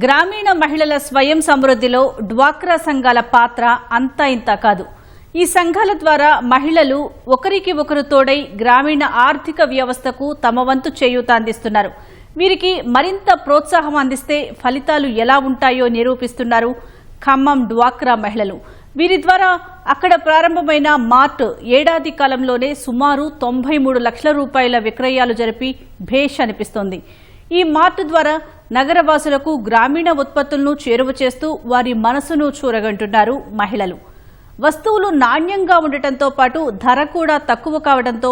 గ్రామీణ మహిళల స్వయం సమృద్ధిలో డ్వాక్రా సంఘాల పాత్ర అంతా ఇంత కాదు. ఈ సంఘాల ద్వారా మహిళలు ఒకరికి ఒకరు తోడై గ్రామీణ ఆర్థిక వ్యవస్థకు తమ వంతు చేయూత అందిస్తున్నారు. వీరికి మరింత ప్రోత్సాహం అందిస్తే ఫలితాలు ఎలా ఉంటాయో నిరూపిస్తున్నారు ఖమ్మం డ్వాక్రా మహిళలు. వీరి ద్వారా అక్కడ ప్రారంభమైన మార్ట్ ఏడాది కాలంలోనే సుమారు 93 లక్షల రూపాయల విక్రయాలు జరిపి భేష్ అనిపిస్తోంది. ఈ మార్ట్ ద్వారా నగరవాసులకు గ్రామీణ ఉత్పత్తులను చేరువ చేస్తూ వారి మనసును చూరగంటున్నారు మహిళలు. వస్తువులు నాణ్యంగా ఉండటంతో పాటు ధర కూడా తక్కువ కావడంతో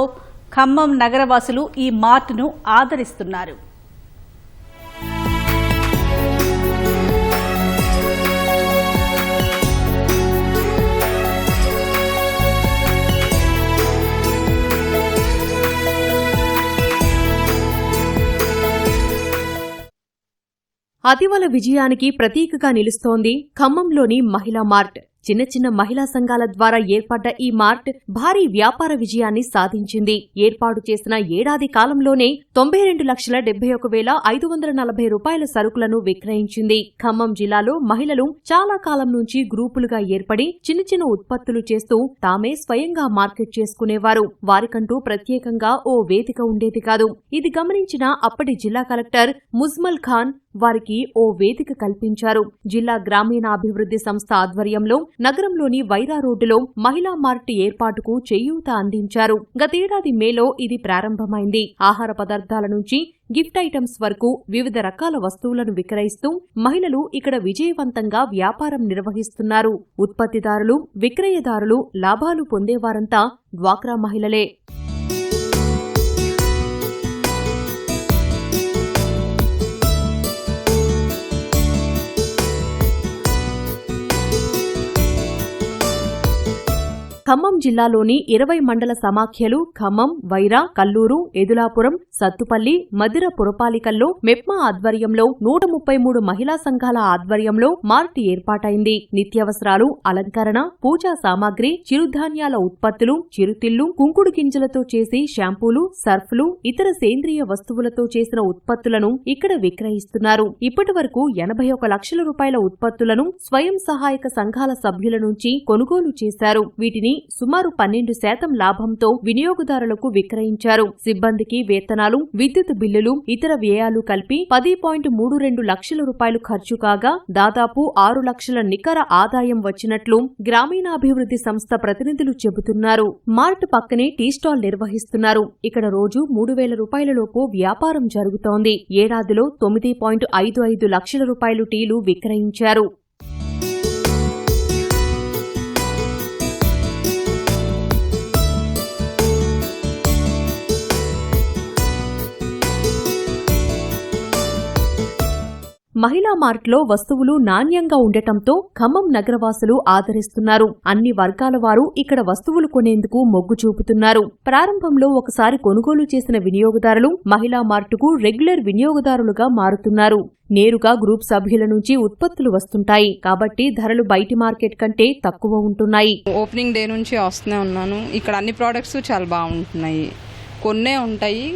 ఖమ్మం నగరవాసులు ఈ మార్ట్ను ఆదరిస్తున్నారు. అతివల విజయానికి ప్రతీకగా నిలుస్తోంది ఖమ్మంలోని మహిళా మార్ట్. చిన్న చిన్న మహిళా సంఘాల ద్వారా ఏర్పడ్డ ఈ మార్ట్ భారీ వ్యాపార విజయాన్ని సాధించింది. ఏర్పాటు చేసిన ఏడాది కాలంలోనే 92,71,540 రూపాయల సరుకులను విక్రయించింది. ఖమ్మం జిల్లాలో మహిళలు చాలా కాలం నుంచి గ్రూపులుగా ఏర్పడి చిన్న చిన్న ఉత్పత్తులు చేస్తూ తామే స్వయంగా మార్కెట్ చేసుకునేవారు. వారికంటూ ప్రత్యేకంగా ఓ వేదిక ఉండేది కాదు. ఇది గమనించిన అప్పటి జిల్లా కలెక్టర్ ముజ్మల్ ఖాన్ వారికి ఓ వేదిక కల్పించారు. జిల్లా గ్రామీణాభివృద్ధి సంస్థ ఆధ్వర్యంలో నగరంలోని వైరా రోడ్డులో మహిళా మార్ట్ ఏర్పాటుకు చేయూత అందించారు. గతేడాది మేలో ఇది ప్రారంభమైంది. ఆహార పదార్థాల నుంచి గిఫ్ట్ ఐటమ్స్ వరకు వివిధ రకాల వస్తువులను విక్రయిస్తూ మహిళలు ఇక్కడ విజయవంతంగా వ్యాపారం నిర్వహిస్తున్నారు. ఉత్పత్తిదారులు, విక్రయదారులు, లాభాలు పొందేవారంతా డ్వాక్రా మహిళలే. ఖమ్మం జిల్లాలోని 20 మండల సమాఖ్యలు ఖమ్మం, వైరా, కల్లూరు, ఎదులాపురం, సత్తుపల్లి, మదిర పురపాలికల్లో మెప్మా ఆధ్వర్యంలో 133 మహిళా సంఘాల ఆధ్వర్యంలో మార్ట్ ఏర్పాటైంది. నిత్యావసరాలు, అలంకరణ, పూజా సామాగ్రి, చిరుధాన్యాల ఉత్పత్తులు, చిరుతిళ్లు, కుంకుడు గింజలతో చేసి షాంపూలు, సర్ఫ్లు, ఇతర సేంద్రియ వస్తువులతో చేసిన ఉత్పత్తులను ఇక్కడ విక్రయిస్తున్నారు. ఇప్పటి వరకు 81 లక్షల రూపాయల ఉత్పత్తులను స్వయం సహాయక సంఘాల సభ్యుల నుంచి కొనుగోలు చేశారు. వీటిని సుమారు 12% లాభంతో వినియోగదారులకు విక్రయించారు. సిబ్బందికి వేతనాలు, విద్యుత్ బిల్లులు, ఇతర వ్యయాలు కలిపి 10.32 లక్షల రూపాయలు ఖర్చు కాగా దాదాపు 6 లక్షల నికర ఆదాయం వచ్చినట్లు గ్రామీణాభివృద్ధి సంస్థ ప్రతినిధులు చెబుతున్నారు. మార్ట్ పక్కనే టీ స్టాల్ నిర్వహిస్తున్నారు. ఇక్కడ రోజు 3,000 రూపాయలలోపు వ్యాపారం జరుగుతోంది. ఏడాదిలో 9.55 లక్షల రూపాయలు టీలు విక్రయించారు. మహిళా మార్ట్లో వస్తువులు నాణ్యంగా ఉండటంతో ఖమ్మం నగరవాసులు ఆదరిస్తున్నారు. అన్ని వర్గాల వారు ఇక్కడ వస్తువులు కొనేందుకు మొగ్గు చూపుతున్నారు. ప్రారంభంలో ఒకసారి కొనుగోలు చేసిన వినియోగదారులు మహిళా మార్టుకు రెగ్యులర్ వినియోగదారులుగా మారుతున్నారు. నేరుగా గ్రూప్ సభ్యుల నుంచి ఉత్పత్తులు వస్తుంటాయి కాబట్టి ధరలు బయటి మార్కెట్ కంటే తక్కువ ఉంటున్నాయి. ఓపెనింగ్ డే నుంచి వస్తూనే ఉన్నాను. ఇక్కడ అన్ని ప్రోడక్ట్స్ చాలా బాగుంటున్నాయి. కొన్నే ఉంటాయి,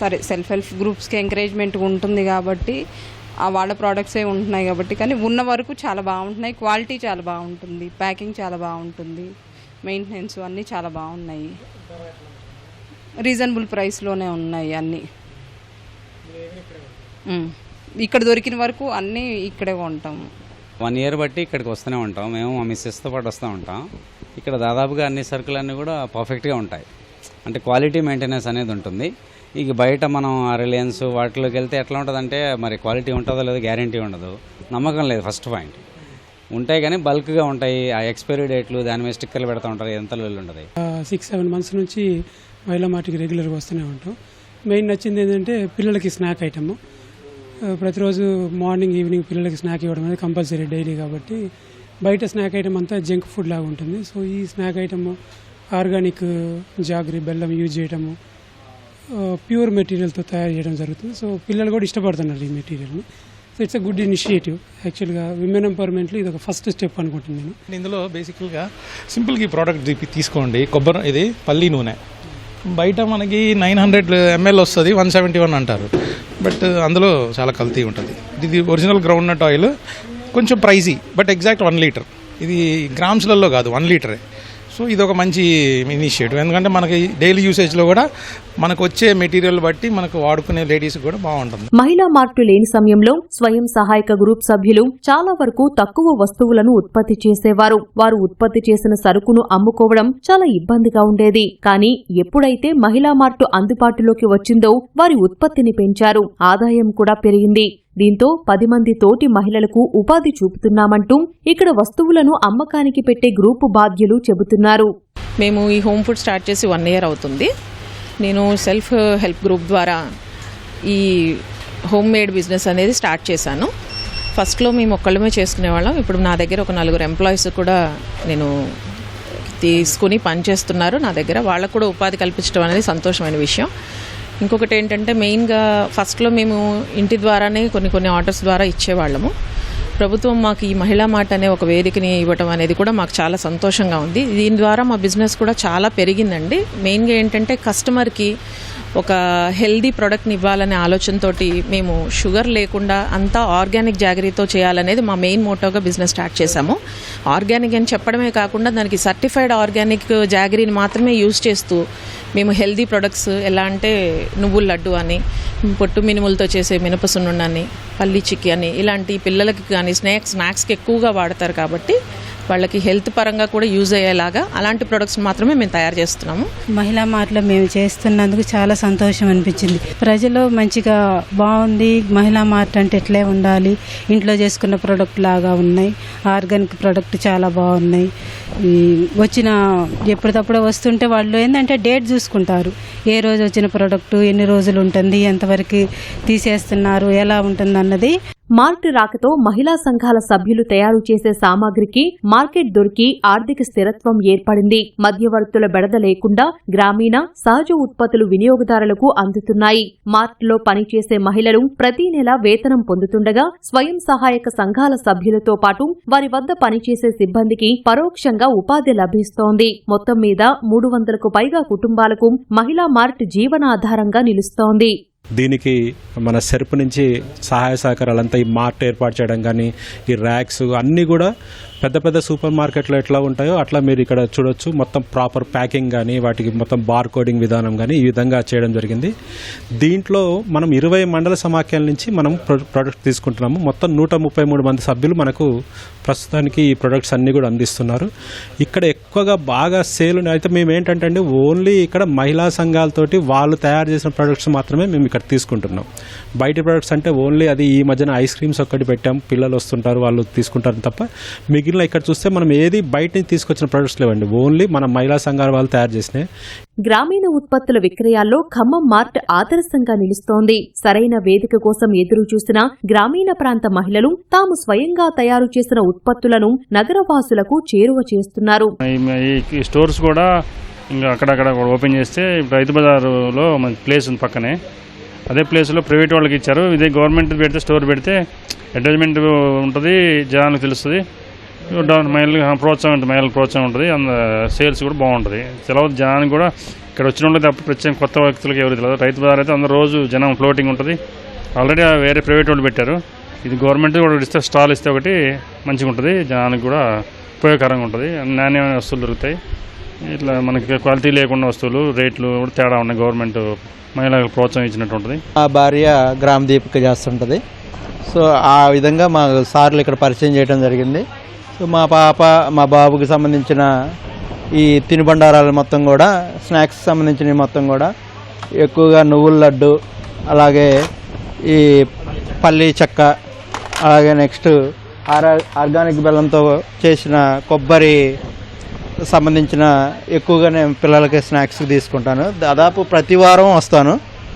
సరే సెల్ఫ్ హెల్ప్ గ్రూప్స్కి ఎంకరేజ్మెంట్ ఉంటుంది కాబట్టి వాళ్ళ ప్రోడక్ట్సే ఉంటున్నాయి కాబట్టి, కానీ ఉన్న వరకు చాలా బాగుంటున్నాయి. క్వాలిటీ చాలా బాగుంటుంది, ప్యాకింగ్ చాలా బాగుంటుంది, మెయింటెనెన్స్ అన్నీ చాలా బాగున్నాయి. రీజనబుల్ ప్రైస్లోనే ఉన్నాయి అన్నీ. ఇక్కడ దొరికిన వరకు అన్నీ ఇక్కడే కొంటాము. 1 ఇయర్ బట్టి ఇక్కడికి వస్తూనే ఉంటాం. మేము మా మిస్సెస్తో పాటు వస్తూ ఉంటాం. ఇక్కడ దాదాపుగా అన్ని సరుకులన్నీ కూడా పర్ఫెక్ట్గా ఉంటాయి. అంటే క్వాలిటీ మెయింటెనెన్స్ అనేది ఉంటుంది. ఇక బయట మనం రిలయన్స్ వాటిలోకి వెళ్తే ఎట్లా ఉంటుందంటే మరి క్వాలిటీ ఉంటుందో లేదో గ్యారంటీ ఉండదు, నమ్మకం లేదు. ఫస్ట్ పాయింట్ ఉంటాయి కానీ బల్క్గా ఉంటాయి. ఆ ఎక్స్పైరీ డేట్లు దాని మీద స్టిక్కర్లు పెడతా ఉంటారు, ఎంత ఉండదు. 6-7 మంత్స్ నుంచి మహిళా మార్ట్కి రెగ్యులర్గా వస్తూనే ఉంటాం. మెయిన్ నచ్చింది ఏంటంటే పిల్లలకి స్నాక్ ఐటమ్. ప్రతిరోజు మార్నింగ్ ఈవినింగ్ పిల్లలకి స్నాక్ ఇవ్వడం అనేది కంపల్సరీ డైలీ కాబట్టి బయట స్నాక్ ఐటమ్ అంతా జంక్ ఫుడ్ లాగా ఉంటుంది. సో ఈ స్నాక్ ఐటమ్ ఆర్గానిక్ జాగరి బెల్లం యూజ్ చేయటము, ప్యూర్ మెటీరియల్తో తయారు చేయడం జరుగుతుంది. సో పిల్లలు కూడా ఇష్టపడుతున్నారు ఈ మెటీరియల్ని. So it's a good initiative. యాక్చువల్గా విమెన్ ఎంపవర్మెంట్లో ఇది ఒక ఫస్ట్ స్టెప్ అనుకుంటున్నాను నేను. ఇందులో బేసికల్గా సింపుల్గా ఈ ప్రోడక్ట్ తీసుకోండి. కొబ్బరి, ఇది పల్లి నూనె. బయట మనకి 900 ml వస్తుంది, 171 అంటారు. బట్ అందులో చాలా కల్తీ ఉంటుంది. ఇది ఒరిజినల్ గ్రౌండ్ నట్ ఆయిల్, కొంచెం ప్రైజీ, బట్ ఎగ్జాక్ట్ 1 లీటర్. ఇది గ్రామ్స్లలో కాదు, 1 లీటరే. సో ఇది ఒక మంచి ఇనిషియేటివ్, ఎందుకంటే మనకి డైలీ యూసేజ్లో కూడా మనకు వచ్చే మెటీరియల్ బట్టి మనకు వాడుకునే లేడీస్ కూడా బాగుంటుంది. మహిళా మార్టు లేని సమయంలో స్వయం సహాయక గ్రూప్ సభ్యులు చాలా వరకు తక్కువ వస్తువులను ఉత్పత్తి చేసేవారు. వారు ఉత్పత్తి చేసిన సరుకును అమ్ముకోవడం చాలా ఇబ్బందిగా ఉండేది. కానీ ఎప్పుడైతే మహిళా మార్టు అందుబాటులోకి వచ్చిందో వారి ఉత్పత్తిని పెంచారు, ఆదాయం కూడా పెరిగింది. దీంతో 10 మంది తోటి మహిళలకు ఉపాధి చూపుతున్నామంటూ ఇక్కడ వస్తువులను అమ్మకానికి పెట్టే గ్రూపు బాధ్యులు చెబుతున్నారు. మేము ఈ హోమ్ ఫుడ్ స్టార్ట్ చేసి 1 ఇయర్ అవుతుంది. నేను సెల్ఫ్ హెల్ప్ గ్రూప్ ద్వారా ఈ హోమ్ మేడ్ బిజినెస్ అనేది స్టార్ట్ చేశాను. ఫస్ట్లో మేము ఒక్కళ్ళమే చేసుకునేవాళ్ళం. ఇప్పుడు నా దగ్గర ఒక 4 ఎంప్లాయీస్ కూడా నేను తీసుకుని పనిచేస్తున్నారు నా దగ్గర. వాళ్ళకు కూడా ఉపాధి కల్పించడం అనేది సంతోషమైన విషయం. ఇంకొకటి ఏంటంటే మెయిన్గా ఫస్ట్లో మేము ఇంటి ద్వారానే కొన్ని ఆర్డర్స్ ద్వారా ఇచ్చేవాళ్ళము. ప్రభుత్వం మాకు ఈ మహిళా మార్ట్ అనే ఒక వేదికని ఇవ్వటం అనేది కూడా మాకు చాలా సంతోషంగా ఉంది. దీని ద్వారా మా బిజినెస్ కూడా చాలా పెరిగిందండి. మెయిన్గా ఏంటంటే కస్టమర్కి ఒక హెల్దీ ప్రోడక్ట్ని ఇవ్వాలనే ఆలోచనతోటి మేము షుగర్ లేకుండా అంతా ఆర్గానిక్ జాగరీతో చేయాలనేది మా మెయిన్ మోటోగా బిజినెస్ స్టార్ట్ చేశాము. ఆర్గానిక్ అని చెప్పడమే కాకుండా దానికి సర్టిఫైడ్ ఆర్గానిక్ జాగరీని మాత్రమే యూజ్ చేస్తూ మేము హెల్దీ ప్రొడక్ట్స్ ఎలా అంటే నువ్వుల లడ్డు అని, పొట్టు మినుములతో చేసే మినపసున్నుండని, పల్లి చిక్కీ అని, ఇలాంటి పిల్లలకి కానీ స్నాక్స్కి ఎక్కువగా వాడతారు కాబట్టి వాళ్ళకి హెల్త్ పరంగా కూడా యూజ్ అయ్యేలాగా అలాంటి ప్రొడక్ట్స్ మాత్రమే మేము తయారు చేస్తున్నాము. మహిళా మార్ట్లో మేము చేస్తున్నందుకు చాలా సంతోషం అనిపించింది. ప్రజలు మంచిగా బాగుంది, మహిళా మార్ట్ అంటే ఎట్లే ఉండాలి, ఇంట్లో చేసుకున్న ప్రోడక్ట్ లాగా ఉన్నాయి, ఆర్గానిక్ ప్రోడక్ట్ చాలా బాగున్నాయి. వచ్చిన ఎప్పటికప్పుడు వస్తుంటే వాళ్ళు ఏంటంటే డేట్ చూసుకుంటారు, ఏ రోజు వచ్చిన ప్రోడక్ట్ ఎన్ని రోజులు ఉంటుంది, ఎంతవరకు తీసేస్తున్నారు, ఎలా ఉంటుంది అన్నది. మార్ట్ రాకతో మహిళా సంఘాల సభ్యులు తయారు చేసే సామాగ్రికి మార్కెట్ దొరికి ఆర్థిక స్థిరత్వం ఏర్పడింది. మధ్యవర్తుల బెడద లేకుండా గ్రామీణ సహజ ఉత్పత్తులు వినియోగదారులకు అందుతున్నాయి. మార్ట్లో పనిచేసే మహిళలు ప్రతి నెల వేతనం పొందుతుండగా స్వయం సహాయక సంఘాల సభ్యులతో పాటు వారి వద్ద పనిచేసే సిబ్బందికి పరోక్షంగా ఉపాధి లభిస్తోంది. మొత్తం మీద 300కు పైగా కుటుంబాలకు మహిళా మార్ట్ జీవనాధారంగా నిలుస్తోంది. దీనికి మన సెర్ప్ నుంచి సహాయ సహకారాలంతా ఈ మార్ట్ ఏర్పాటు చేయడం కానీ, ఈ ర్యాక్స్ అన్నీ కూడా పెద్ద పెద్ద సూపర్ మార్కెట్లో ఎట్లా ఉంటాయో అట్లా మీరు ఇక్కడ చూడొచ్చు. మొత్తం ప్రాపర్ ప్యాకింగ్ కానీ, వాటికి మొత్తం బార్ కోడింగ్ విధానం కానీ ఈ విధంగా చేయడం జరిగింది. దీంట్లో మనం 20 మండల సమాఖ్యల నుంచి మనం ప్రొడక్ట్ తీసుకుంటున్నాము. మొత్తం 133 మంది సభ్యులు మనకు ప్రస్తుతానికి ఈ ప్రొడక్ట్స్ అన్నీ కూడా అందిస్తున్నారు. ఇక్కడ ఎక్కువగా బాగా సేల్ అయితే మేము ఏంటంటే అండి, ఓన్లీ ఇక్కడ మహిళా సంఘాలతోటి వాళ్ళు తయారు చేసిన ప్రొడక్ట్స్ మాత్రమే మేము ఇక్కడ తీసుకుంటున్నాం. బయట ప్రొడక్ట్స్ అంటే ఓన్లీ అది ఈ మధ్యన ఐస్ క్రీమ్స్ ఒక్కటి పెట్టాం, పిల్లలు వస్తుంటారు వాళ్ళు తీసుకుంటారు తప్ప మిగిలిన ఇక్కడ చూస్తే మనం ఏది బయట నుంచి తీసుకొచ్చిన ప్రొడక్ట్స్ లేవండి, ఓన్లీ మన మహిళా సంఘాల వాళ్ళు తయారు చేసినాయి. గ్రామీణ ఉత్పత్తుల విక్రయాల్లో ఖమ్మం మార్ట్ ఆదర్శంగా నిలుస్తోంది. సరైన వేదిక కోసం ఎదురు చూసిన గ్రామీణ ప్రాంత మహిళలు తాము స్వయంగా తయారు చేసిన ఉత్పత్తులను నగరవాసులకు చేరువ చేస్తున్నారు. ఈ స్టోర్స్ కూడా ఇంకా అక్కడక్కడ ఓపెన్ చేస్తే రైతు బజారులో మన ప్లేస్ ఉంది పక్కనే, అదే ప్లేస్లో ప్రైవేట్ వాళ్ళకి ఇచ్చారు. ఇదే గవర్నమెంట్ పెడితే స్టోర్ పెడితే అడ్వర్టైజ్మెంట్ ఉంటుంది, జనాలకు తెలుస్తుంది, మహిళలకు ప్రోత్సాహం ఉంటుంది, సేల్స్ కూడా బాగుంటుంది. తర్వాత జనానికి కూడా ఇక్కడ వచ్చిన వాళ్ళకి తప్ప ప్రత్యేక కొత్త వ్యక్తులకు ఎవరు తెలియదు. రైతు బజార్ అయితే అందరూ రోజు జనం ఫ్లోటింగ్ ఉంటుంది. ఆల్రెడీ వేరే ప్రైవేట్ వాళ్ళు పెట్టారు, ఇది గవర్నమెంట్ కూడా ఇస్తే స్టాల్ ఇస్తే ఒకటి మంచిగా ఉంటుంది, జనానికి కూడా ఉపయోగకరంగా ఉంటుంది, నాణ్యమైన వస్తువులు దొరుకుతాయి. ఇట్లా మనకి క్వాలిటీ లేకుండా వస్తువులు రేట్లు కూడా తేడా ఉన్నాయి. గవర్నమెంట్ మహిళలకు ప్రోత్సాహం ఇచ్చినట్టు ఉంటుంది. మా భార్య గ్రామ దీపిక చేస్తుంటుంది. సో ఆ విధంగా మా సార్లు ఇక్కడ పరిచయం చేయడం జరిగింది. సో మా పాప మా బాబుకి సంబంధించిన ఈ తినుబండారాలు మొత్తం కూడా, స్నాక్స్ సంబంధించిన మొత్తం కూడా ఎక్కువగా నువ్వుల లడ్డు, అలాగే ఈ పల్లి చెక్క, అలాగే నెక్స్ట్ ఆర్గానిక్ బెల్లంతో చేసిన కొబ్బరి సంబంధించిన ఎక్కువగా నేను పిల్లలకి స్నాక్స్ తీసుకుంటాను. దాదాపు ప్రతి వారం వస్తాను.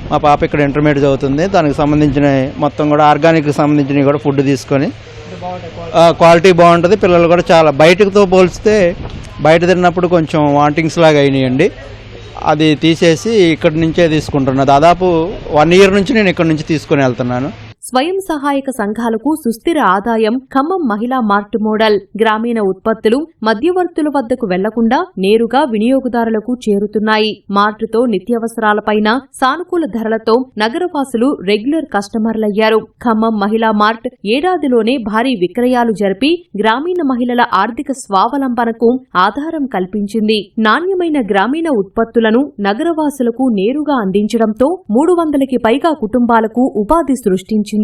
మా పాప ఇక్కడ ఇంటర్మీడియట్ చదువుతుంది, దానికి సంబంధించిన మొత్తం కూడా ఆర్గానిక్ సంబంధించినవి కూడా ఫుడ్ తీసుకొని క్వాలిటీ బాగుంటుంది. పిల్లలు కూడా చాలా బయటతో పోల్చితే బయట తిన్నప్పుడు కొంచెం వాంటింగ్స్ లాగా అయినాయండి, అది తీసేసి ఇక్కడి నుంచే తీసుకుంటున్నా. దాదాపు 1 ఇయర్ నుంచి నేను ఇక్కడ నుంచి తీసుకొని వెళ్తున్నాను. స్వయం సహాయక సంఘాలకు సుస్థిర ఆదాయం ఖమ్మం మహిళా మార్ట్ మోడల్. గ్రామీణ ఉత్పత్తులు మధ్యవర్తుల వద్దకు వెళ్లకుండా నేరుగా వినియోగదారులకు చేరుతున్నాయి. మార్టుతో నిత్యావసరాలపైన సానుకూల ధరలతో నగరవాసులు రెగ్యులర్ కస్టమర్లయ్యారు. ఖమ్మం మహిళా మార్ట్ ఏడాదిలోనే భారీ విక్రయాలు జరిపి గ్రామీణ మహిళల ఆర్థిక స్వావలంబనకు ఆధారం కల్పించింది. నాణ్యమైన గ్రామీణ ఉత్పత్తులను నగరవాసులకు నేరుగా అందించడంతో 300కి పైగా కుటుంబాలకు ఉపాధి సృష్టించింది.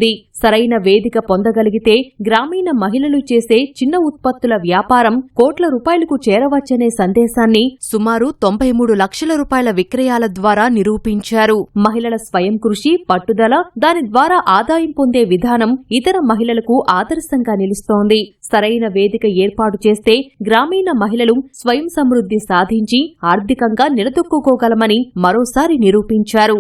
సరైన వేదిక పొందగలిగితే గ్రామీణ మహిళలు చేసే చిన్న ఉత్పత్తుల వ్యాపారం కోట్ల రూపాయలకు చేరవచ్చనే సందేశాన్ని సుమారు 93 లక్షల రూపాయల విక్రయాల ద్వారా నిరూపించారు. మహిళల స్వయం కృషి, పట్టుదల, దాని ద్వారా ఆదాయం పొందే విధానం ఇతర మహిళలకు ఆదర్శంగా నిలుస్తోంది. సరైన వేదిక ఏర్పాటు చేస్తే గ్రామీణ మహిళలు స్వయం సమృద్ధి సాధించి ఆర్థికంగా నిలదొక్కుకోగలమని మరోసారి నిరూపించారు.